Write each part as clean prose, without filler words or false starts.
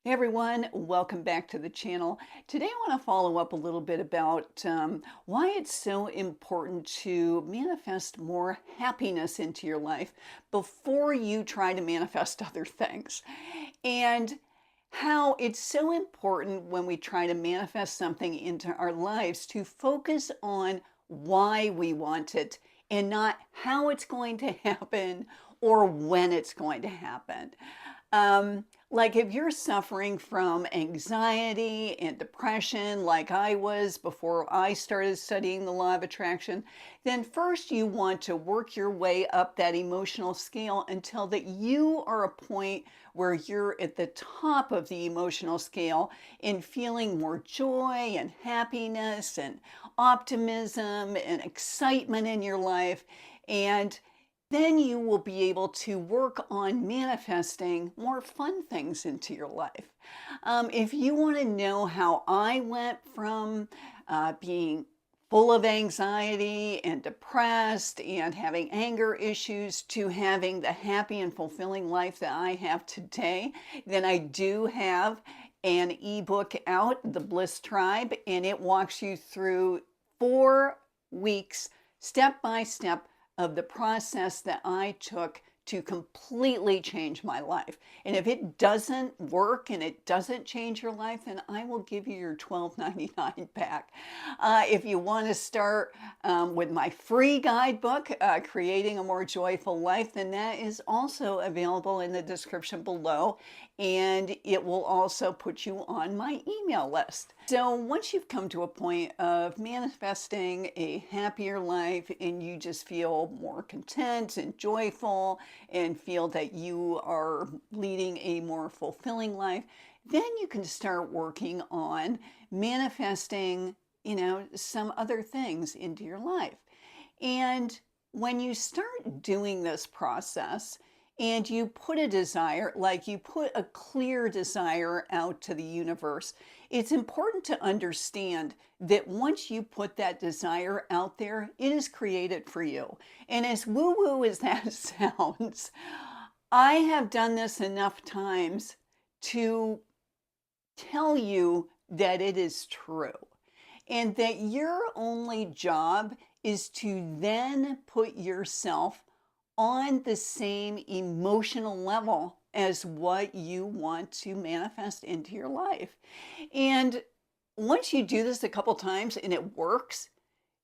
Hey everyone, welcome back to the channel. Today I want to follow up a little bit about why it's so important to manifest more happiness into your life before you try to manifest other things. And how it's so important when we try to manifest something into our lives to focus on why we want it and not how it's going to happen or when it's going to happen. Like if you're suffering from anxiety and depression, like I was before I started studying the law of attraction, then first you want to work your way up that emotional scale until that you are a point where you're at the top of the emotional scale in feeling more joy and happiness and optimism and excitement in your life. And then you will be able to work on manifesting more fun things into your life. If you want to know how I went from being full of anxiety and depressed and having anger issues to having the happy and fulfilling life that I have today, then I do have an ebook out, The Bliss Tribe, and it walks you through 4 weeks, step by step, of the process that I took to completely change my life. And if it doesn't work and it doesn't change your life, then I will give you your $12.99 back. If you want to start with my free guidebook, Creating a More Joyful Life, then that is also available in the description below. And it will also put you on my email list. So once you've come to a point of manifesting a happier life and you just feel more content and joyful and feel that you are leading a more fulfilling life, then you can start working on manifesting, some other things into your life. And when you start doing this process and you put a desire, like you put a clear desire out to the universe, it's important to understand that once you put that desire out there, it is created for you. And as woo woo as that sounds, I have done this enough times to tell you that it is true and that your only job is to then put yourself on the same emotional level as what you want to manifest into your life. And once you do this a couple times and it works,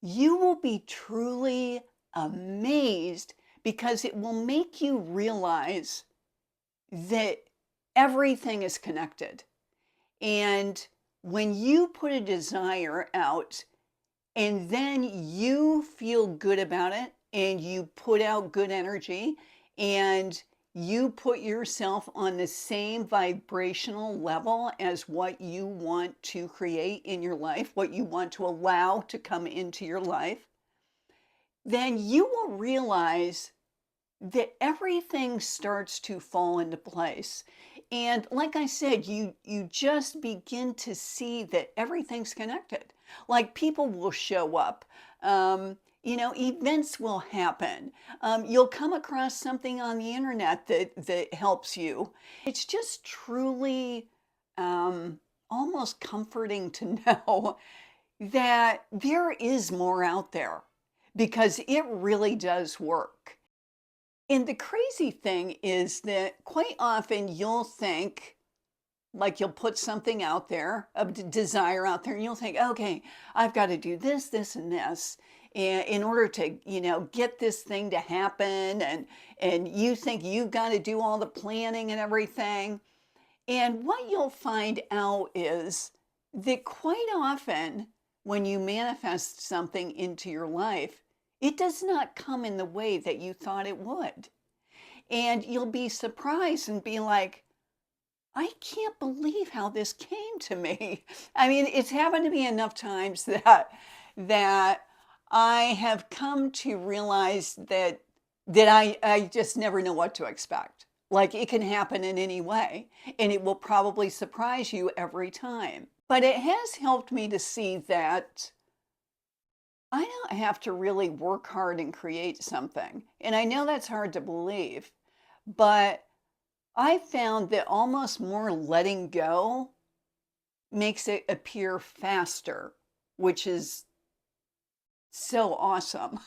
you will be truly amazed because it will make you realize that everything is connected. And when you put a desire out and then you feel good about it and you put out good energy and you put yourself on the same vibrational level as what you want to create in your life, what you want to allow to come into your life, then you will realize that everything starts to fall into place. And like I said, you just begin to see that everything's connected. Like people will show up. Events will happen. You'll come across something on the internet that helps you. It's just truly almost comforting to know that there is more out there because it really does work. And the crazy thing is that quite often you'll think, like you'll put something out there, a desire out there, and you'll think, okay, I've got to do this, this, and this in order to, get this thing to happen. And you think you've got to do all the planning and everything. And what you'll find out is that quite often when you manifest something into your life, it does not come in the way that you thought it would. And you'll be surprised and be like, I can't believe how this came to me. I mean, it's happened to me enough times that I have come to realize that I just never know what to expect. Like it can happen in any way, and it will probably surprise you every time. But it has helped me to see that I don't have to really work hard and create something. And I know that's hard to believe, but I found that almost more letting go makes it appear faster, which is so awesome.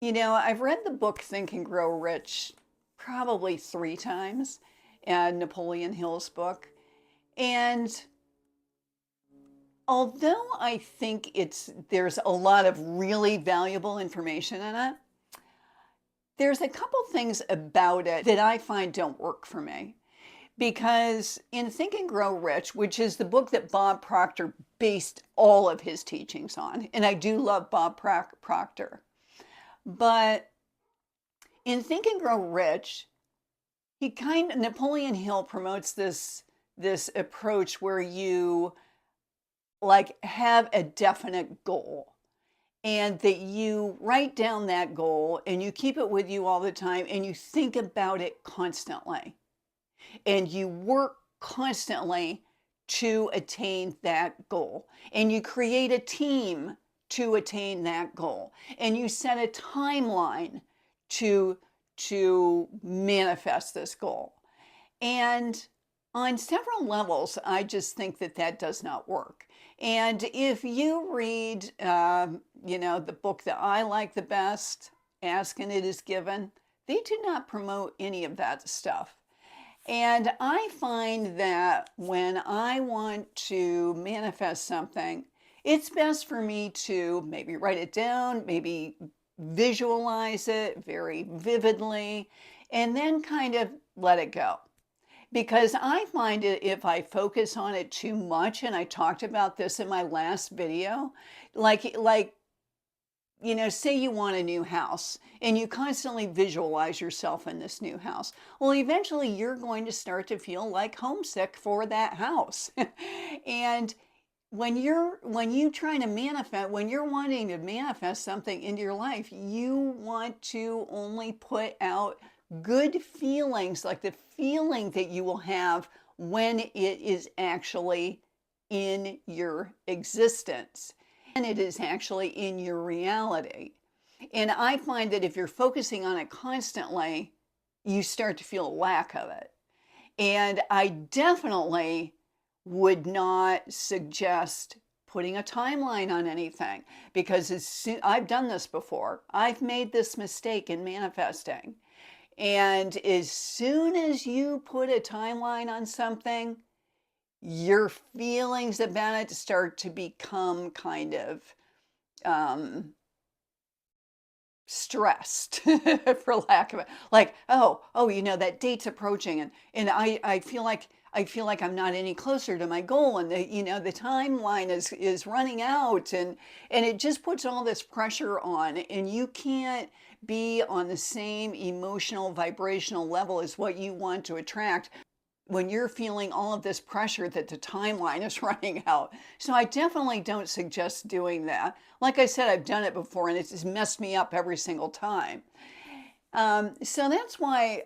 I've read the book Think and Grow Rich probably 3 times, and Napoleon Hill's book. And although I think there's a lot of really valuable information in it, there's a couple things about it that I find don't work for me. Because in Think and Grow Rich, which is the book that Bob Proctor based all of his teachings on, and I do love Bob Proctor, but in Think and Grow Rich, Napoleon Hill promotes this approach where you like have a definite goal and that you write down that goal and you keep it with you all the time and you think about it constantly and you work constantly to attain that goal, and you create a team to attain that goal, and you set a timeline to manifest this goal. And on several levels, I just think that that does not work. And if you read, the book that I like the best, Ask and It Is Given, they do not promote any of that stuff. And I find that when I want to manifest something, it's best for me to maybe write it down, maybe visualize it very vividly, and then kind of let it go. Because I find it if I focus on it too much, and I talked about this in my last video, like say you want a new house and you constantly visualize yourself in this new house. Well, eventually you're going to start to feel like homesick for that house. And when you're wanting to manifest something into your life, you want to only put out good feelings, like the feeling that you will have when it is actually in your existence and it is actually in your reality. And I find that if you're focusing on it constantly, you start to feel a lack of it. And I definitely would not suggest putting a timeline on anything because I've done this before. I've made this mistake in manifesting. And as soon as you put a timeline on something, your feelings about it start to become kind of stressed, for lack of it. Like, oh, that date's approaching, and I feel like I'm not any closer to my goal, and the timeline is running out, and it just puts all this pressure on, and you can't be on the same emotional vibrational level as what you want to attract when you're feeling all of this pressure that the timeline is running out. So I definitely don't suggest doing that. Like I said, I've done it before and it's just messed me up every single time. So that's why,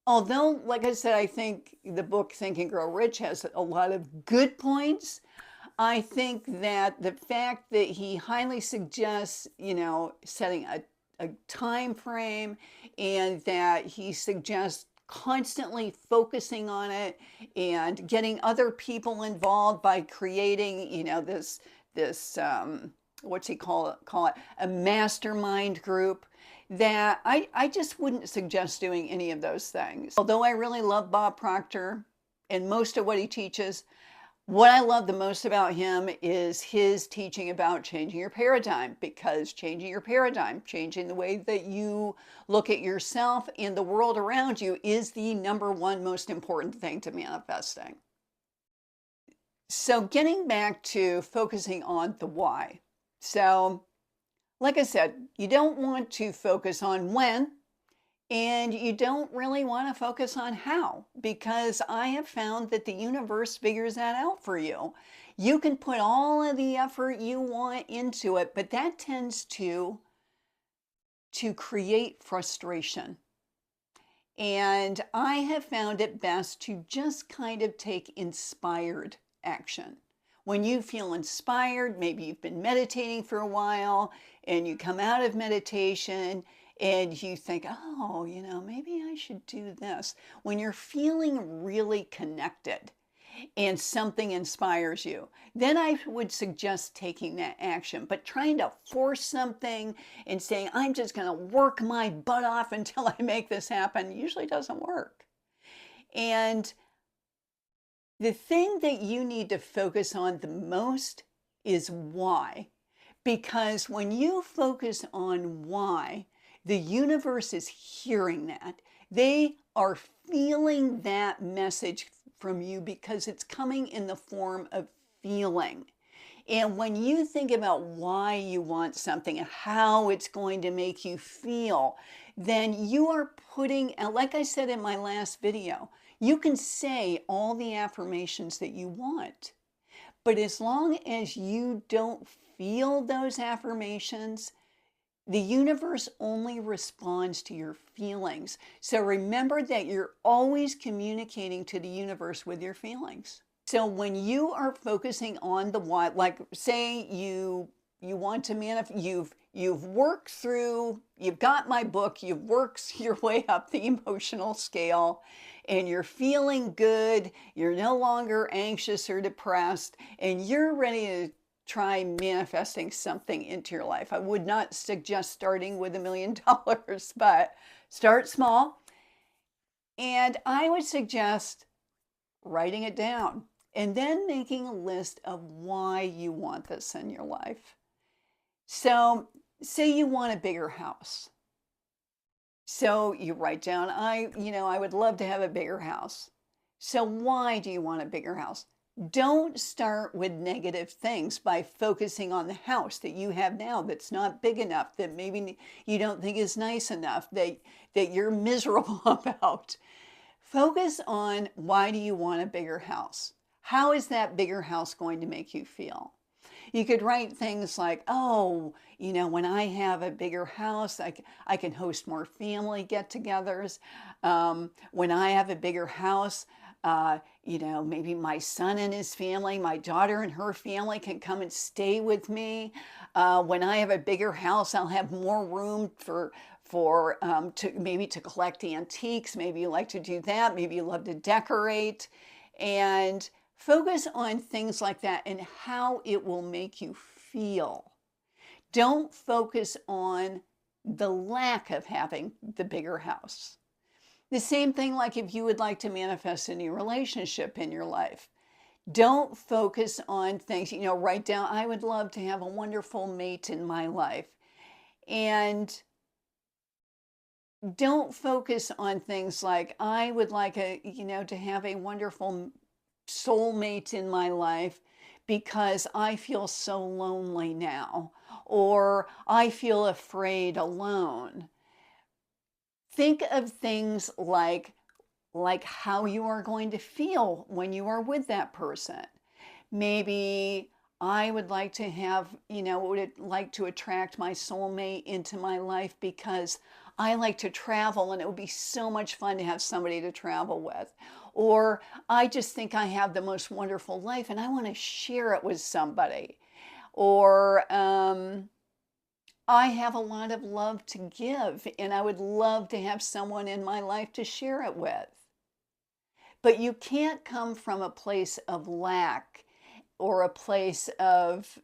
although, like I said, I think the book Think and Grow Rich has a lot of good points, I think that the fact that he highly suggests, setting a time frame and that he suggests constantly focusing on it and getting other people involved by creating, this what's he call it, a mastermind group, that I just wouldn't suggest doing any of those things. Although I really love Bob Proctor and most of what he teaches, what I love the most about him is his teaching about changing your paradigm, because changing your paradigm, changing the way that you look at yourself and the world around you is the number one most important thing to manifesting. So getting back to focusing on the why. So, like I said, you don't want to focus on when, and you don't really want to focus on how, because I have found that the universe figures that out for you. You can put all of the effort you want into it, but that tends to create frustration. And I have found it best to just kind of take inspired action. When you feel inspired, maybe you've been meditating for a while and you come out of meditation and you think, oh, maybe I should do this. When you're feeling really connected and something inspires you, then I would suggest taking that action. But trying to force something and saying, I'm just going to work my butt off until I make this happen, usually doesn't work. And the thing that you need to focus on the most is why. Because when you focus on why, the universe is hearing that. They are feeling that message from you because it's coming in the form of feeling. And when you think about why you want something and how it's going to make you feel, then you are putting, and like I said in my last video, you can say all the affirmations that you want. But as long as you don't feel those affirmations, the universe only responds to your feelings. So remember that you're always communicating to the universe with your feelings. So when you are focusing on the why, like say you want to manifest, you've worked through, you've got my book, you've worked your way up the emotional scale, and you're feeling good, you're no longer anxious or depressed, and you're ready to try manifesting something into your life. I would not suggest starting with $1 million, but start small. And I would suggest writing it down and then making a list of why you want this in your life. So say you want a bigger house. So you write down, I would love to have a bigger house. So why do you want a bigger house? Don't start with negative things by focusing on the house that you have now that's not big enough, that maybe you don't think is nice enough, that you're miserable about. Focus on why do you want a bigger house? How is that bigger house going to make you feel? You could write things like, oh, when I have a bigger house, I can host more family get-togethers. When I have a bigger house, maybe my son and his family, my daughter and her family can come and stay with me. When I have a bigger house, I'll have more room to collect antiques. Maybe you like to do that. Maybe you love to decorate. And focus on things like that and how it will make you feel. Don't focus on the lack of having the bigger house. The same thing like if you would like to manifest a new relationship in your life. Don't focus on things, write down, I would love to have a wonderful mate in my life. And don't focus on things like, I would like to have a wonderful soulmate in my life because I feel so lonely now, or I feel afraid alone. Think of things like how you are going to feel when you are with that person. Maybe I would like to have, would like to attract my soulmate into my life because I like to travel and it would be so much fun to have somebody to travel with. Or I just think I have the most wonderful life and I want to share it with somebody. Or I have a lot of love to give and I would love to have someone in my life to share it with. But you can't come from a place of lack or a place of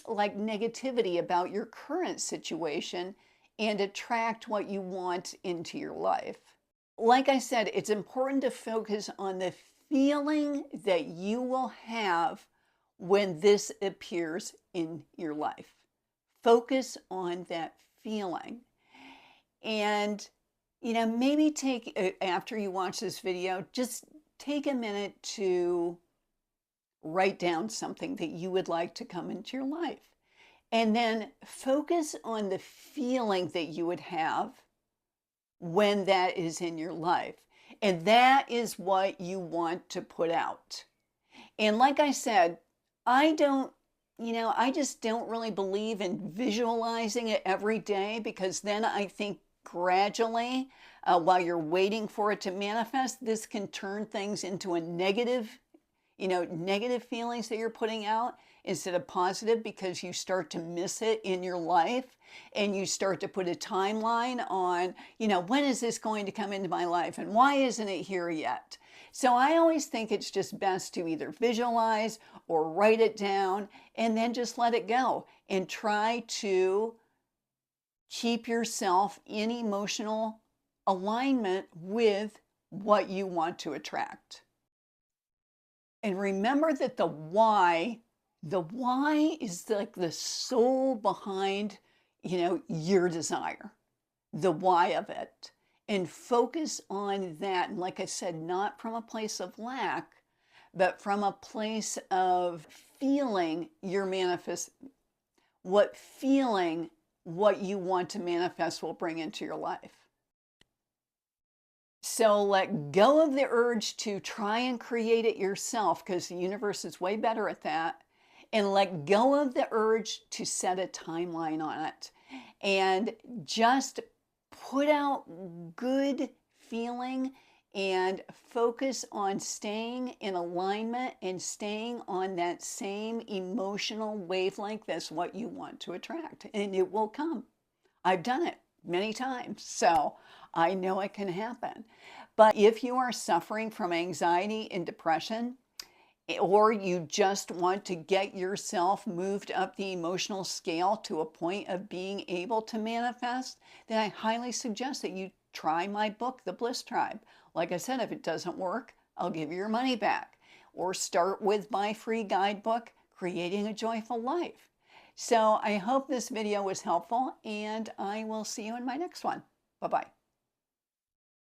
like negativity about your current situation and attract what you want into your life. Like I said, it's important to focus on the feeling that you will have when this appears in your life. Focus on that feeling. And, maybe after you watch this video, just take a minute to write down something that you would like to come into your life. And then focus on the feeling that you would have when that is in your life. And that is what you want to put out. And like I said, I just don't really believe in visualizing it every day, because then I think gradually, while you're waiting for it to manifest, this can turn things into a negative feelings that you're putting out. instead of positive, because you start to miss it in your life and you start to put a timeline on, when is this going to come into my life and why isn't it here yet? So I always think it's just best to either visualize or write it down and then just let it go and try to keep yourself in emotional alignment with what you want to attract. And remember that the why is like the soul behind, your desire, the why of it. And focus on that. And like I said, not from a place of lack, but from a place of feeling what you want to manifest will bring into your life. So let go of the urge to try and create it yourself, because the universe is way better at that. And let go of the urge to set a timeline on it. And just put out good feeling and focus on staying in alignment and staying on that same emotional wavelength. That's what you want to attract, and it will come. I've done it many times, so I know it can happen. But if you are suffering from anxiety and depression, or you just want to get yourself moved up the emotional scale to a point of being able to manifest, then I highly suggest that you try my book, The Bliss Tribe. Like I said, if it doesn't work, I'll give you your money back. Or start with my free guidebook, Creating a Joyful Life. So I hope this video was helpful, and I will see you in my next one. Bye-bye.